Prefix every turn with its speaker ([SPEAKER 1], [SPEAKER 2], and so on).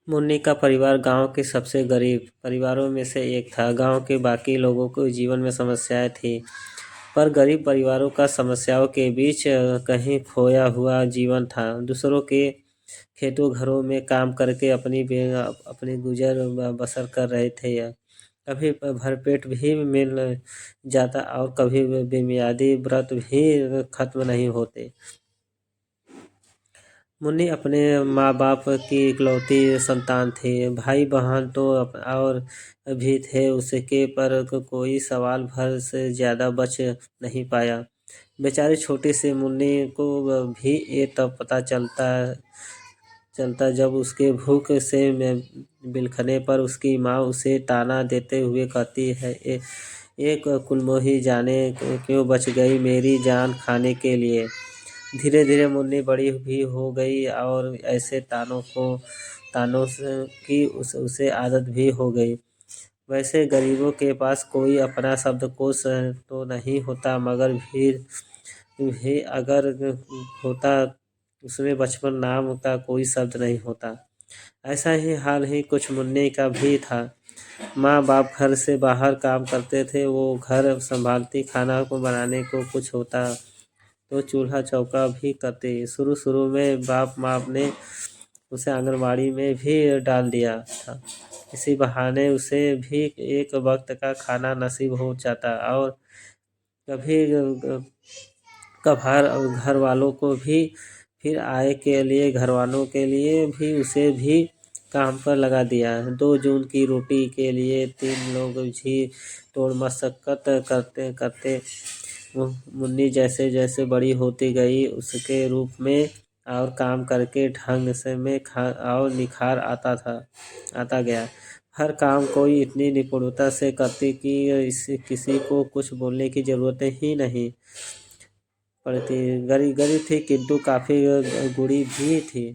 [SPEAKER 1] मुन्नी का परिवार गांव के सबसे गरीब परिवारों में से एक था। गांव के बाकी लोगों को जीवन में समस्याएं थी, पर गरीब परिवारों का समस्याओं के बीच कहीं खोया हुआ जीवन था। दूसरों के खेतों घरों में काम करके अपनी गुजर बसर कर रहे थे। या कभी भरपेट भी मिल जाता और कभी बेमियादी व्रत भी खत्म नहीं होते। मुन्नी अपने माँ बाप की इकलौती संतान थी। भाई बहन तो और भी थे उसके, पर कोई सवाल भर से ज्यादा बच नहीं पाया। बेचारी छोटी सी मुन्नी को भी ये तब पता चलता चलता जब उसके भूख से बिलखने पर उसकी माँ उसे ताना देते हुए कहती है, एक कुलमोही जाने क्यों बच गई मेरी जान खाने के लिए। धीरे धीरे मुन्नी बड़ी भी हो गई और ऐसे तानों की उसे आदत भी हो गई। वैसे गरीबों के पास कोई अपना शब्दकोश तो नहीं होता, मगर भी अगर होता उसमें बचपन नाम का कोई शब्द नहीं होता। ऐसा ही हाल ही कुछ मुन्नी का भी था। माँ बाप घर से बाहर काम करते थे, वो घर संभालती, खाना को बनाने को कुछ होता तो चूल्हा चौका भी करते। शुरू शुरू में बाप माँ ने उसे आंगनबाड़ी में भी डाल दिया था। इसी बहाने उसे भी एक वक्त का खाना नसीब हो जाता और कभी कभार घर वालों को भी फिर आय के लिए घर वालों के लिए भी उसे भी काम पर लगा दिया। 2 जून की रोटी के लिए 3 लोग जी तोड़ मशक्कत करते करते मुन्नी जैसे जैसे बड़ी होती गई उसके रूप में और काम करके ढंग से में और निखार आता गया। हर काम कोई इतनी निपुणता से करती कि किसी को कुछ बोलने की जरूरत ही नहीं पड़ती। गरीब गरीब थी किंतु काफ़ी गुणी भी थी।